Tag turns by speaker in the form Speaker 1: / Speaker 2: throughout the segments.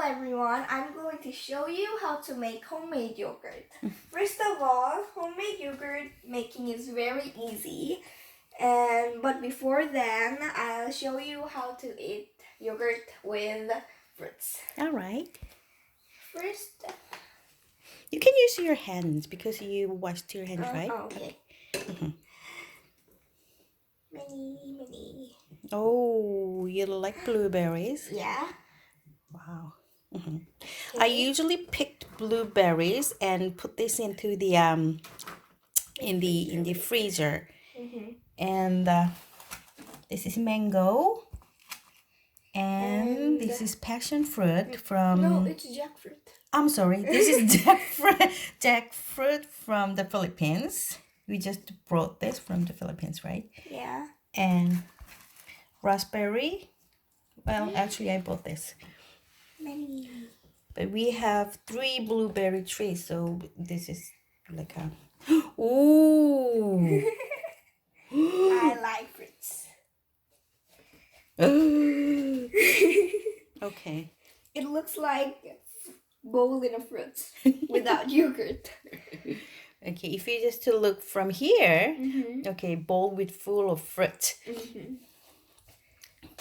Speaker 1: everyone, I'm going to show you how to make homemade yogurt. First of all, homemade yogurt making is very easy. But before then, I'll show you how to eat yogurt with fruits.
Speaker 2: All right.
Speaker 1: First,
Speaker 2: you can use your hands because you washed your hands, right?
Speaker 1: Okay. Many.
Speaker 2: Oh, you like blueberries?
Speaker 1: Yeah.
Speaker 2: Wow.
Speaker 1: Okay.
Speaker 2: I usually picked blueberries and put this into the in the freezer. And this is mango, and this is passion fruit from.
Speaker 1: No, it's jackfruit.
Speaker 2: I'm sorry, this is jackfruit from the Philippines. We just brought this from the Philippines, right?
Speaker 1: Yeah.
Speaker 2: And raspberry. Well, actually, I bought this.
Speaker 1: Many.
Speaker 2: But we have 3 blueberry trees, so this is like a. Ooh.
Speaker 1: I like fruits.
Speaker 2: Okay.
Speaker 1: It looks like bowl in a fruit without yogurt.
Speaker 2: Okay, if you just to look from here, okay, bowl with full of fruit.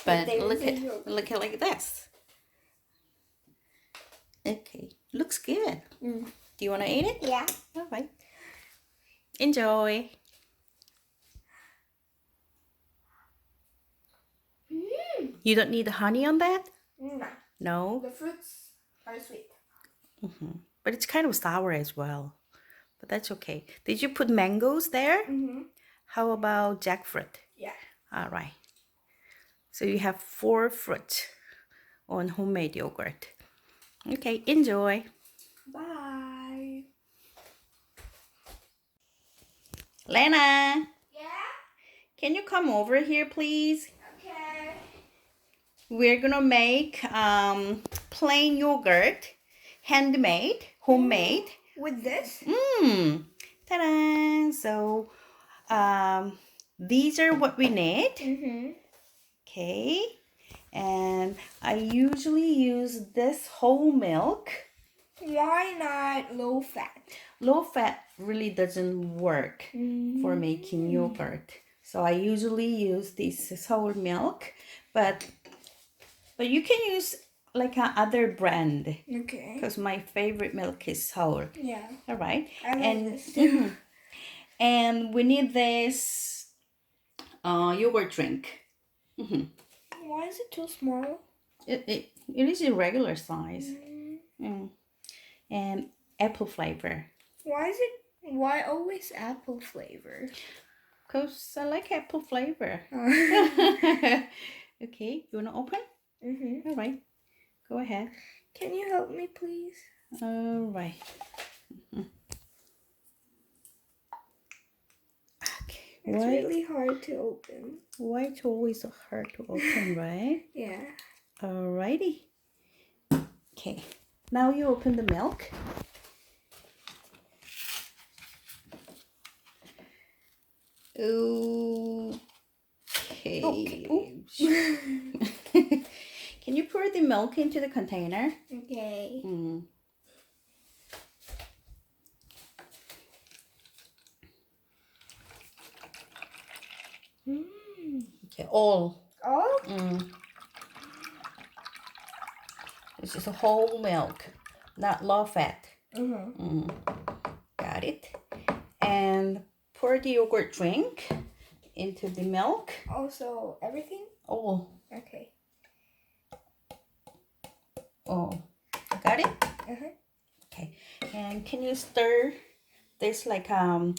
Speaker 2: But look at like this. Okay, looks good. Do you want to eat it?
Speaker 1: Yeah.
Speaker 2: All right. Enjoy. You don't need honey on that?
Speaker 1: No.
Speaker 2: No?
Speaker 1: The fruits are sweet.
Speaker 2: But it's kind of sour as well. But that's okay. Did you put mangoes there? How about jackfruit?
Speaker 1: Yeah.
Speaker 2: All right. So you have 4 fruits on homemade yogurt. Okay, enjoy.
Speaker 1: Bye.
Speaker 2: Lena,
Speaker 1: Yeah?
Speaker 2: can you come over here, please?
Speaker 1: Okay.
Speaker 2: We're gonna make plain yogurt, handmade, homemade.
Speaker 1: With this?
Speaker 2: Ta-da! So, these are what we need. Okay. And I usually use this whole milk.
Speaker 1: Why not low fat?
Speaker 2: Low fat really doesn't work for making yogurt. So I usually use this whole milk, but you can use like a other brand.
Speaker 1: Okay.
Speaker 2: Because my favorite milk is sour.
Speaker 1: Yeah.
Speaker 2: All right.
Speaker 1: I like this too.
Speaker 2: And we need this yogurt drink.
Speaker 1: Why is it too small?
Speaker 2: It is a regular size. And apple flavor.
Speaker 1: Why always apple flavor?
Speaker 2: Because I like apple flavor. Okay, you want to open? All right, go ahead.
Speaker 1: Can you help me, please?
Speaker 2: All right. Okay.
Speaker 1: It's really hard to open.
Speaker 2: Why it's always so hard to open, right?
Speaker 1: Yeah.
Speaker 2: Alrighty. Okay. Now you open the milk. Okay. Can you pour the milk into the container?
Speaker 1: Okay.
Speaker 2: Okay, all.
Speaker 1: All?
Speaker 2: This is a whole milk, not low fat. Got it. And pour the yogurt drink into the milk.
Speaker 1: Also, everything?
Speaker 2: All.
Speaker 1: Okay.
Speaker 2: Oh, got it? Okay. And can you stir this like 5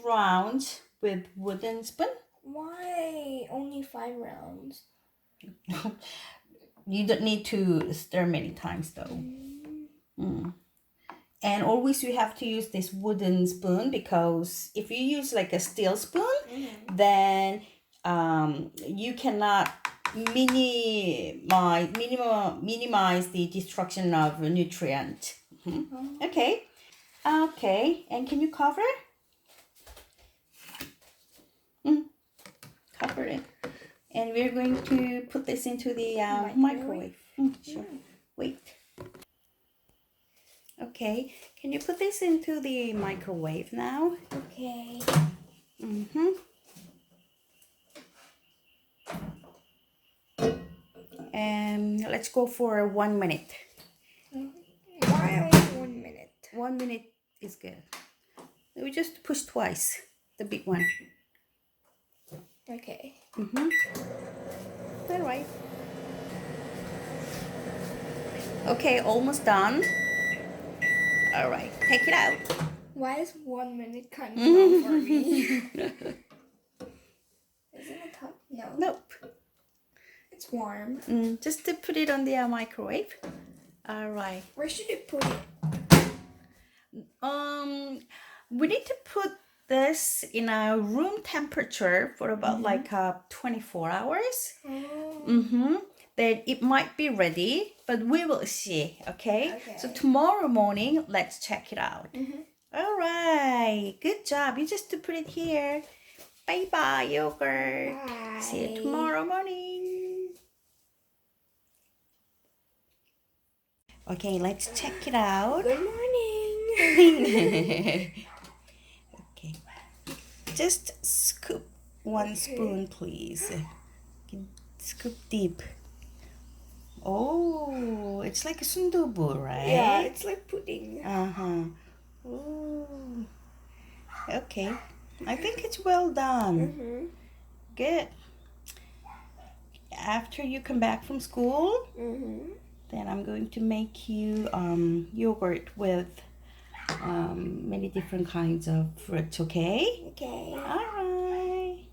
Speaker 2: rounds with wooden spoon?
Speaker 1: Why only 5 rounds?
Speaker 2: You don't need to stir many times though. And always you have to use this wooden spoon, because if you use like a steel spoon, then you cannot minimize the destruction of a nutrient. Okay. And can you cover? Cover it. And we're going to put this into the microwave. Sure. Wait. Okay, can you put this into the microwave now?
Speaker 1: Okay.
Speaker 2: And let's go for 1 minute.
Speaker 1: Why only 1 minute?
Speaker 2: 1 minute is good. We just push twice, the big one.
Speaker 1: Okay.
Speaker 2: All right. Okay, almost done. All right, take it out.
Speaker 1: Why is 1 minute kind of long for me? Isn't it hot? No.
Speaker 2: Nope.
Speaker 1: It's warm.
Speaker 2: Just to put it on the microwave. All right.
Speaker 1: Where should you put it?
Speaker 2: We need to put this in a room temperature for about like 24 hours. Then it might be ready, but we will see. Okay. So tomorrow morning, let's check it out. All right. Good job. You just to put it here. Bye bye, yogurt.
Speaker 1: Bye.
Speaker 2: See you tomorrow morning. Okay, let's check it out.
Speaker 1: Good morning.
Speaker 2: Okay. Just scoop 1 spoon, please. Scoop deep. Oh, it's like a sundubu, right?
Speaker 1: Yeah, it's like pudding.
Speaker 2: Ooh. Okay. I think it's well done. Good. After you come back from school, then I'm going to make you yogurt with many different kinds of fruits, okay?
Speaker 1: Okay.
Speaker 2: Alright.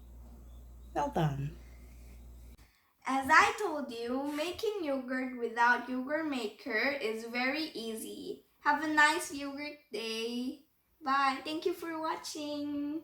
Speaker 2: Well done.
Speaker 1: As I told you, making yogurt without yogurt maker is very easy. Have a nice yogurt day. Bye. Thank you for watching.